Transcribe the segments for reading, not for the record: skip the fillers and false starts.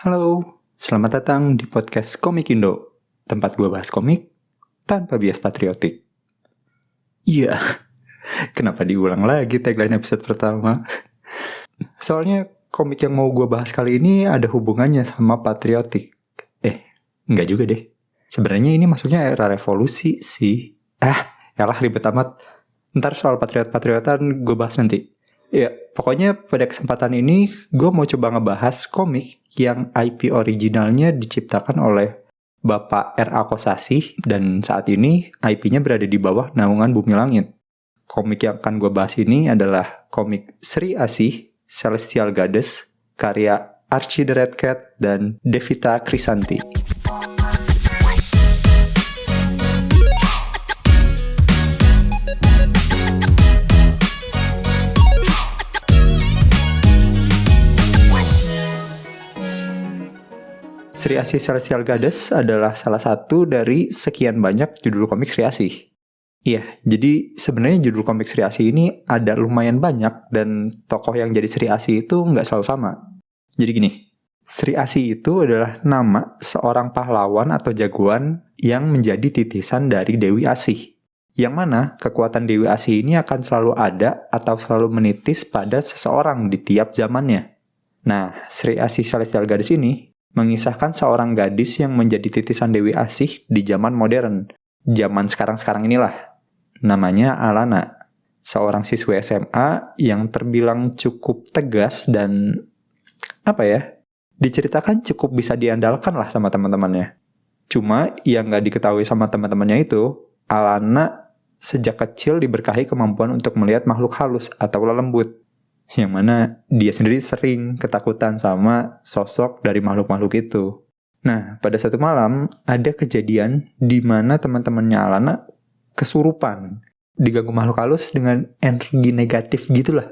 Halo, selamat datang di podcast Komik Indo, tempat gue bahas komik tanpa bias patriotik. Iya, kenapa diulang lagi tagline episode pertama? Soalnya komik yang mau gue bahas kali ini ada hubungannya sama patriotik. Enggak juga deh. Sebenarnya ini masuknya era revolusi sih. Yalah ribet amat. Ntar soal patriot-patriotan gue bahas nanti. Ya, pokoknya pada kesempatan ini gue mau coba ngebahas komik yang IP originalnya diciptakan oleh Bapak R.A. Kosasih dan saat ini IP-nya berada di bawah naungan Bumi Langit. Komik yang akan gue bahas ini adalah komik Sri Asih, Celestial Goddess, karya Archie the Red Cat dan Devita Krisanti. Sri Asih Celestial Goddess adalah salah satu dari sekian banyak judul komik Sri Asih. Iya, jadi sebenarnya judul komik Sri Asih ini ada lumayan banyak dan tokoh yang jadi Sri Asih itu nggak selalu sama. Jadi gini, Sri Asih itu adalah nama seorang pahlawan atau jagoan yang menjadi titisan dari Dewi Asih. Yang mana kekuatan Dewi Asih ini akan selalu ada atau selalu menitis pada seseorang di tiap zamannya. Nah, Sri Asih Celestial Goddess ini mengisahkan seorang gadis yang menjadi titisan Dewi Asih di zaman modern. Zaman sekarang-sekarang inilah. Namanya Alana. Seorang siswi SMA yang terbilang cukup tegas dan diceritakan cukup bisa diandalkan lah sama teman-temannya. Cuma yang gak diketahui sama teman-temannya itu, Alana sejak kecil diberkahi kemampuan untuk melihat makhluk halus atau lelembut. Yang mana dia sendiri sering ketakutan sama sosok dari makhluk-makhluk itu. Nah, pada satu malam ada kejadian di mana teman-temannya Alana kesurupan, diganggu makhluk halus dengan energi negatif gitulah.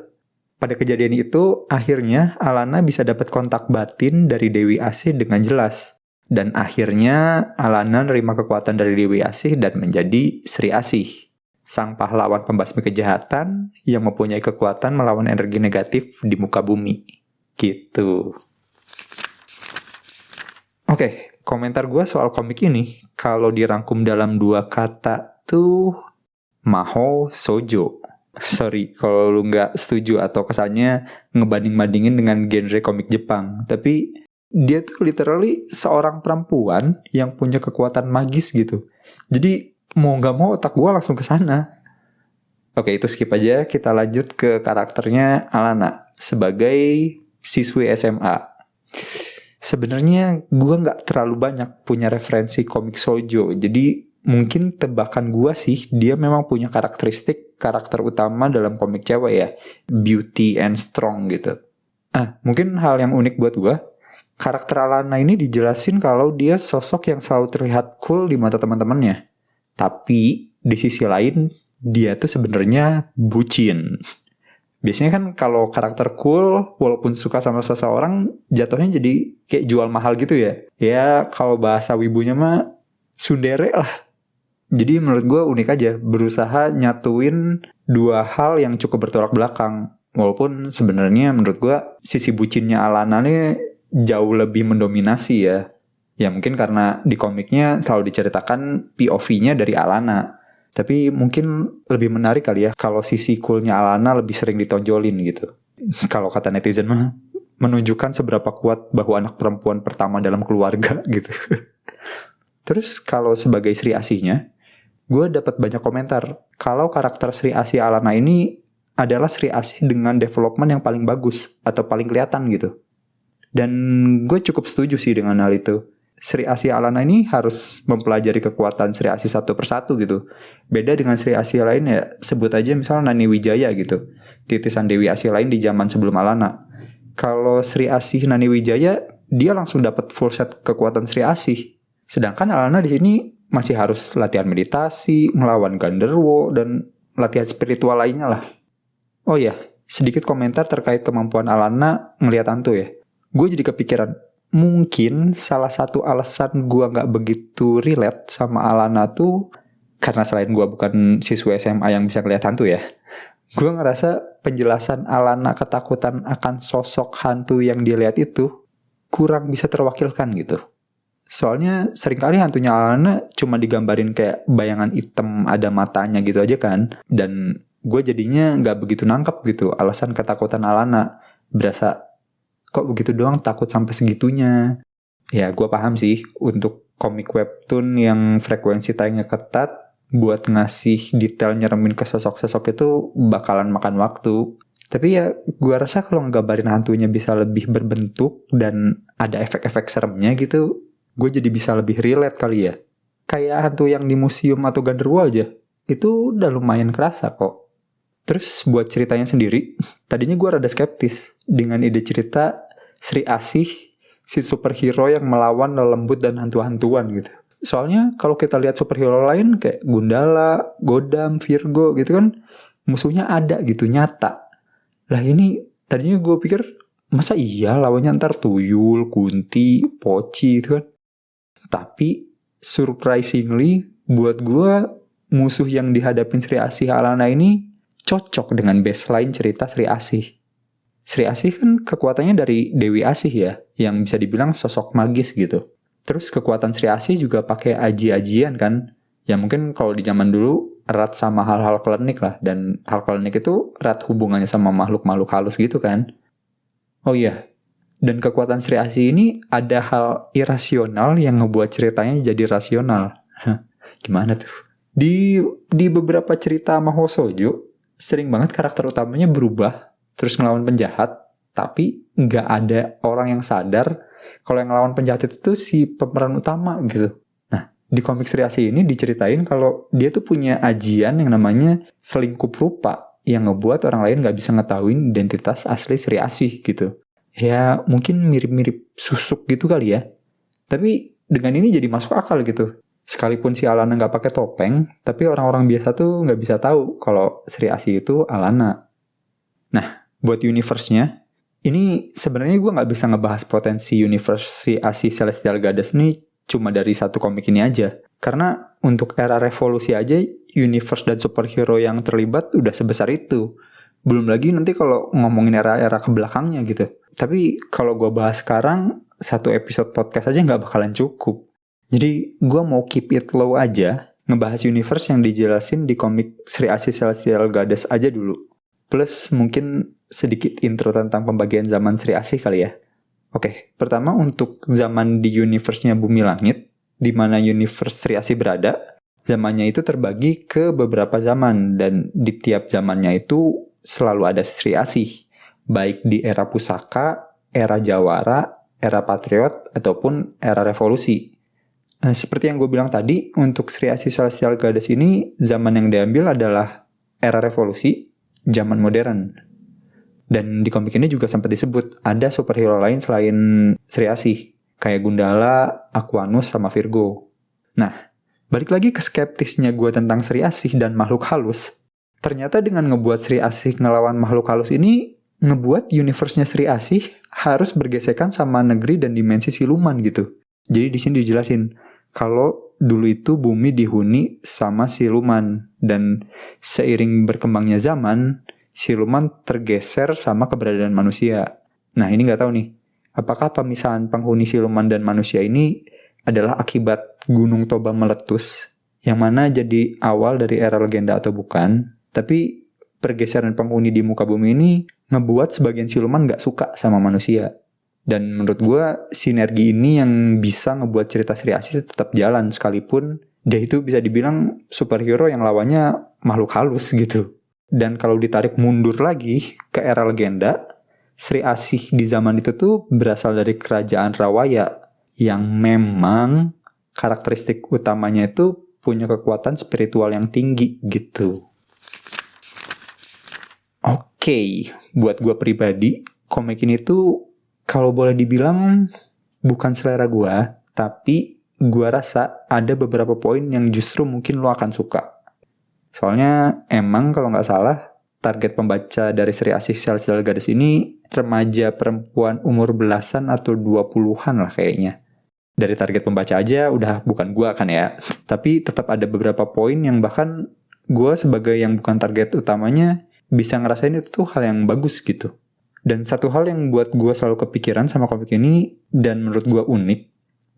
Pada kejadian itu, akhirnya Alana bisa dapat kontak batin dari Dewi Asih dengan jelas. Dan akhirnya Alana nerima kekuatan dari Dewi Asih dan menjadi Sri Asih, sang pahlawan pembasmi kejahatan yang mempunyai kekuatan melawan energi negatif di muka bumi. Gitu. Oke, komentar gue soal komik ini, kalau dirangkum dalam 2 kata tuh Mahou Shoujo. Sorry kalau lu nggak setuju atau kesannya ngebanding-bandingin dengan genre komik Jepang. Tapi dia tuh literally seorang perempuan yang punya kekuatan magis gitu. Jadi mau nggak mau otak gue langsung ke sana. Oke, itu skip aja. Kita lanjut ke karakternya Alana sebagai siswi SMA. Sebenarnya gue nggak terlalu banyak punya referensi komik shoujo. Jadi mungkin tebakan gue sih dia memang punya karakter utama dalam komik cewek ya, beauty and strong gitu. Mungkin hal yang unik buat gue, karakter Alana ini dijelasin kalau dia sosok yang selalu terlihat cool di mata teman-temannya. Tapi di sisi lain dia tuh sebenarnya bucin. Biasanya kan kalau karakter cool walaupun suka sama seseorang jatuhnya jadi kayak jual mahal gitu ya. Ya kalau bahasa wibunya mah tsundere lah. Jadi menurut gue unik aja berusaha nyatuin 2 hal yang cukup bertolak belakang. Walaupun sebenarnya menurut gue sisi bucinnya Alana ini jauh lebih mendominasi ya. Ya mungkin karena di komiknya selalu diceritakan POV-nya dari Alana. Tapi mungkin lebih menarik kali ya kalau sisi coolnya Alana lebih sering ditonjolin gitu. Kalau kata netizen mah menunjukkan seberapa kuat bahu anak perempuan pertama dalam keluarga gitu. Terus kalau sebagai Sri Asihnya, gue dapat banyak komentar kalau karakter Sri Asih Alana ini adalah Sri Asih dengan development yang paling bagus atau paling kelihatan gitu. Dan gue cukup setuju sih dengan hal itu. Sri Asih Alana ini harus mempelajari kekuatan Sri Asih satu persatu gitu. Beda dengan Sri Asih lain ya, sebut aja misalnya Nani Wijaya gitu. Titisan Dewi Asih lain di zaman sebelum Alana. Kalau Sri Asih Nani Wijaya, dia langsung dapat full set kekuatan Sri Asih. Sedangkan Alana di sini masih harus latihan meditasi, melawan Gandharwa, dan latihan spiritual lainnya lah. Oh ya, sedikit komentar terkait kemampuan Alana ngelihat hantu ya. Gue jadi kepikiran, mungkin salah satu alasan gue gak begitu relate sama Alana tuh karena selain gue bukan siswa SMA yang bisa ngeliat hantu ya, gue ngerasa penjelasan Alana ketakutan akan sosok hantu yang dia lihat itu kurang bisa terwakilkan gitu. Soalnya seringkali hantunya Alana cuma digambarin kayak bayangan hitam ada matanya gitu aja kan. Dan gue jadinya gak begitu nangkep gitu alasan ketakutan Alana. Berasa kok begitu doang takut sampai segitunya. Ya gue paham sih untuk komik webtoon yang frekuensi tayangnya ketat, buat ngasih detail nyeremin ke sosok-sosok itu bakalan makan waktu. Tapi ya gue rasa kalau ngegambarin hantunya bisa lebih berbentuk dan ada efek-efek seremnya gitu, gue jadi bisa lebih relate kali ya. Kayak hantu yang di museum atau genderuwo aja, itu udah lumayan kerasa kok. Terus buat ceritanya sendiri, tadinya gue rada skeptis dengan ide cerita Sri Asih, si superhero yang melawan lelembut dan hantu-hantuan gitu. Soalnya kalau kita lihat superhero lain kayak Gundala, Godam, Virgo gitu kan, musuhnya ada gitu, nyata. Lah ini tadinya gue pikir, masa iya lawannya ntar Tuyul, Kunti, Poci gitu kan. Tapi surprisingly buat gue musuh yang dihadapin Sri Asih Alana ini cocok dengan baseline cerita Sri Asih. Sri Asih kan kekuatannya dari Dewi Asih ya, yang bisa dibilang sosok magis gitu. Terus kekuatan Sri Asih juga pakai aji-ajian kan, ya mungkin kalau di zaman dulu erat sama hal-hal klinik lah, dan hal klinik itu erat hubungannya sama makhluk-makhluk halus gitu kan. Oh iya, dan kekuatan Sri Asih ini ada hal irasional yang ngebuat ceritanya jadi rasional. Gimana tuh? Di beberapa cerita Mahou Shoujo, sering banget karakter utamanya berubah, terus ngelawan penjahat, tapi nggak ada orang yang sadar kalau yang ngelawan penjahat itu si pemeran utama gitu. Nah, di komik Sri Asih ini diceritain kalau dia tuh punya ajian yang namanya selingkup rupa, yang ngebuat orang lain nggak bisa ngetahuin identitas asli Sri Asih gitu. Ya mungkin mirip-mirip susuk gitu kali ya. Tapi dengan ini jadi masuk akal gitu. Sekalipun si Alana nggak pakai topeng, tapi orang-orang biasa tuh nggak bisa tahu kalau Sri Asih itu Alana. Nah, buat universe-nya, ini sebenarnya gue nggak bisa ngebahas potensi universe si Asih Celestial Goddess nih cuma dari satu komik ini aja. Karena untuk era revolusi aja, universe dan superhero yang terlibat udah sebesar itu. Belum lagi nanti kalau ngomongin era-era kebelakangnya gitu. Tapi kalau gue bahas sekarang, satu episode podcast aja nggak bakalan cukup. Jadi gue mau keep it low aja, ngebahas universe yang dijelasin di komik Sri Asih Celestial Goddess aja dulu. Plus mungkin sedikit intro tentang pembagian zaman Sri Asih kali ya. Oke, pertama untuk zaman di universe-nya Bumi Langit, di mana universe Sri Asih berada, zamannya itu terbagi ke beberapa zaman, dan di tiap zamannya itu selalu ada Sri Asih. Baik di era pusaka, era jawara, era patriot, ataupun era revolusi. Nah, seperti yang gue bilang tadi, untuk Sri Asih Celestial Goddess ini, zaman yang diambil adalah era revolusi, zaman modern. Dan di komik ini juga sempat disebut, ada superhero lain selain Sri Asih, kayak Gundala, Aquanus, sama Virgo. Nah, balik lagi ke skeptisnya gue tentang Sri Asih dan makhluk halus. Ternyata dengan ngebuat Sri Asih ngelawan makhluk halus ini, ngebuat universe-nya Sri Asih harus bergesekan sama negeri dan dimensi siluman gitu. Jadi di sini dijelasin kalau dulu itu bumi dihuni sama siluman, dan seiring berkembangnya zaman, siluman tergeser sama keberadaan manusia. Nah ini nggak tahu nih, apakah pemisahan penghuni siluman dan manusia ini adalah akibat Gunung Toba meletus, yang mana jadi awal dari era legenda atau bukan. Tapi pergeseran penghuni di muka bumi ini ngebuat sebagian siluman gak suka sama manusia. Dan menurut gue, sinergi ini yang bisa ngebuat cerita Sri Asih tetap jalan, sekalipun dia itu bisa dibilang superhero yang lawannya makhluk halus gitu. Dan kalau ditarik mundur lagi ke era legenda, Sri Asih di zaman itu tuh berasal dari kerajaan Rawaya, yang memang karakteristik utamanya itu punya kekuatan spiritual yang tinggi gitu. Oke, buat gue pribadi, komik ini tuh kalau boleh dibilang bukan selera gue, tapi gue rasa ada beberapa poin yang justru mungkin lo akan suka. Soalnya emang kalau nggak salah, target pembaca dari Sri Asih Celestial Goddess ini remaja perempuan umur belasan atau 20-an lah kayaknya. Dari target pembaca aja udah bukan gue kan ya, tapi tetap ada beberapa poin yang bahkan gue sebagai yang bukan target utamanya bisa ngerasain itu tuh hal yang bagus gitu. Dan satu hal yang buat gue selalu kepikiran sama komik ini, dan menurut gue unik,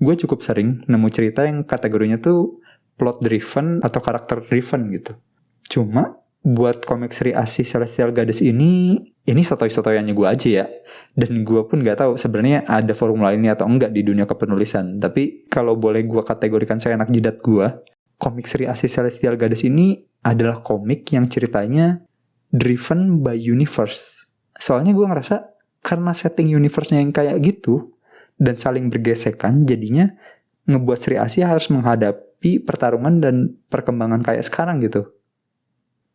gue cukup sering nemu cerita yang kategorinya tuh plot driven atau karakter driven gitu. Cuma buat komik Sri Asih Celestial Goddess ini sotoy-sotoyannya gue aja ya. Dan gue pun gak tahu sebenarnya ada formula ini atau enggak di dunia kepenulisan. Tapi kalau boleh gue kategorikan seenak jidat gue, komik Sri Asih Celestial Goddess ini adalah komik yang ceritanya driven by universe. Soalnya gue ngerasa karena setting universe-nya yang kayak gitu dan saling bergesekan, jadinya ngebuat Sri Asih harus menghadapi pertarungan dan perkembangan kayak sekarang gitu.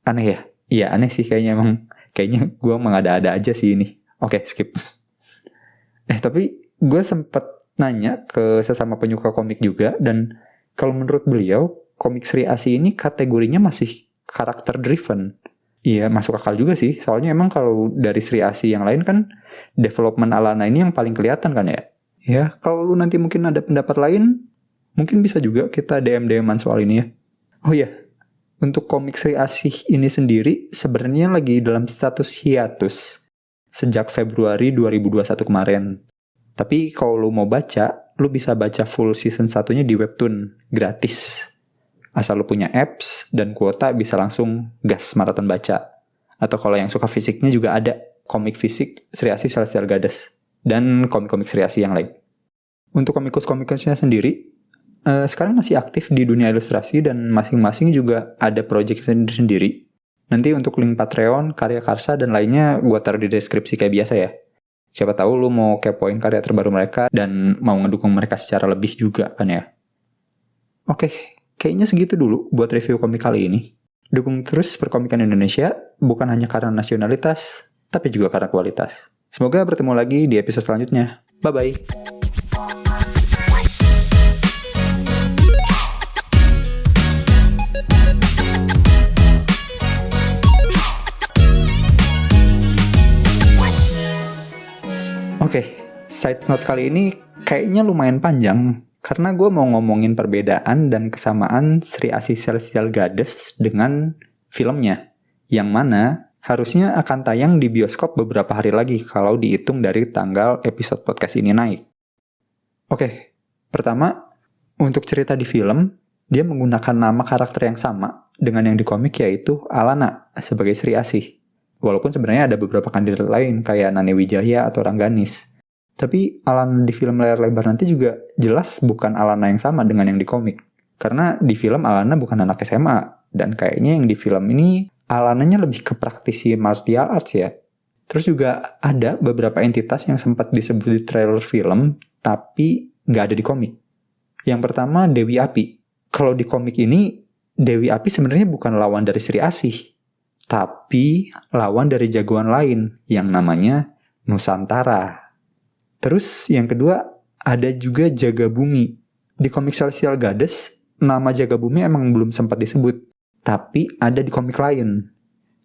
Aneh ya? Iya aneh sih kayaknya gue mengada-ada aja sih ini. Oke, skip. Tapi gue sempet nanya ke sesama penyuka komik juga, dan kalau menurut beliau, komik Sri Asih ini kategorinya masih karakter driven. Iya, masuk akal juga sih. Soalnya emang kalau dari Sri Asih yang lain kan, development Alana ini yang paling kelihatan kan ya? Ya, kalau lu nanti mungkin ada pendapat lain, mungkin bisa juga kita DM-DM-an soal ini ya. Oh iya, untuk komik Sri Asih ini sendiri sebenarnya lagi dalam status hiatus sejak Februari 2021 kemarin. Tapi kalau lu mau baca, lu bisa baca full season 1-nya di Webtoon, gratis. Asal lu punya apps dan kuota bisa langsung gas maraton baca. Atau kalau yang suka fisiknya juga ada komik fisik Sri Asih Celestial Goddess dan komik-komik Sri Asih yang lain. Untuk komikus-komikusnya sendiri, sekarang masih aktif di dunia ilustrasi dan masing-masing juga ada project sendiri. Nanti untuk link Patreon, karya Karsa dan lainnya gue taruh di deskripsi kayak biasa ya. Siapa tahu lu mau kepoin karya terbaru mereka dan mau ngedukung mereka secara lebih juga kan ya. Oke, kayaknya segitu dulu buat review komik kali ini. Dukung terus perkomikan Indonesia, bukan hanya karena nasionalitas, tapi juga karena kualitas. Semoga bertemu lagi di episode selanjutnya. Bye-bye. Oke, side note kali ini kayaknya lumayan panjang karena gue mau ngomongin perbedaan dan kesamaan Sri Asih Celestial Goddess dengan filmnya, yang mana harusnya akan tayang di bioskop beberapa hari lagi kalau dihitung dari tanggal episode podcast ini naik. Oke, pertama, untuk cerita di film, dia menggunakan nama karakter yang sama dengan yang di komik, yaitu Alana sebagai Sri Asih. Walaupun sebenarnya ada beberapa kandidat lain kayak Nani Wijaya atau Rangganis. Tapi Alana di film layar lebar nanti juga jelas bukan Alana yang sama dengan yang di komik. Karena di film Alana bukan anak SMA. Dan kayaknya yang di film ini Alananya lebih ke praktisi martial arts ya. Terus juga ada beberapa entitas yang sempat disebut di trailer film tapi nggak ada di komik. Yang pertama Dewi Api. Kalau di komik ini Dewi Api sebenarnya bukan lawan dari Sri Asih. Tapi lawan dari jagoan lain yang namanya Nusantara. Terus yang kedua ada juga Jaga Bumi. Di komik Celestial Goddess, nama Jaga Bumi emang belum sempat disebut. Tapi ada di komik lain.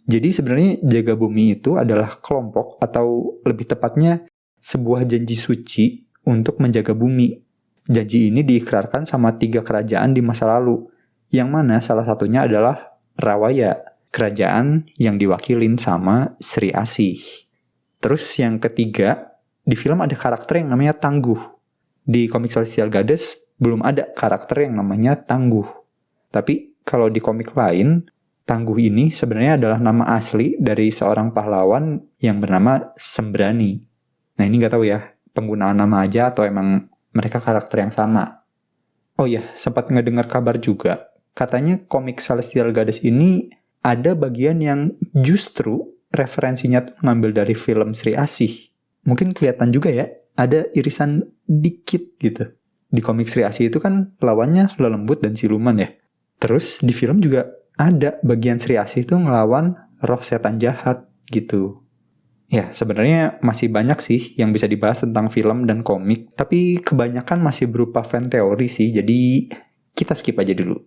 Jadi sebenarnya Jaga Bumi itu adalah kelompok atau lebih tepatnya sebuah janji suci untuk menjaga bumi. Janji ini diikrarkan sama 3 kerajaan di masa lalu. Yang mana salah satunya adalah Rawaya. Kerajaan yang diwakilin sama Sri Asih. Terus yang ketiga, di film ada karakter yang namanya Tangguh. Di komik Celestial Goddess belum ada karakter yang namanya Tangguh. Tapi kalau di komik lain, Tangguh ini sebenarnya adalah nama asli dari seorang pahlawan yang bernama Sembrani. Nah ini nggak tahu ya, penggunaan nama aja atau emang mereka karakter yang sama. Oh iya, sempat ngedengar kabar juga. Katanya komik Celestial Goddess ini ada bagian yang justru referensinya tuh ngambil dari film Sri Asih. Mungkin kelihatan juga ya, ada irisan dikit gitu. Di komik Sri Asih itu kan lawannya lelembut dan siluman ya. Terus di film juga ada bagian Sri Asih itu ngelawan roh setan jahat gitu. Ya sebenarnya masih banyak sih yang bisa dibahas tentang film dan komik. Tapi kebanyakan masih berupa fan teori sih, jadi kita skip aja dulu.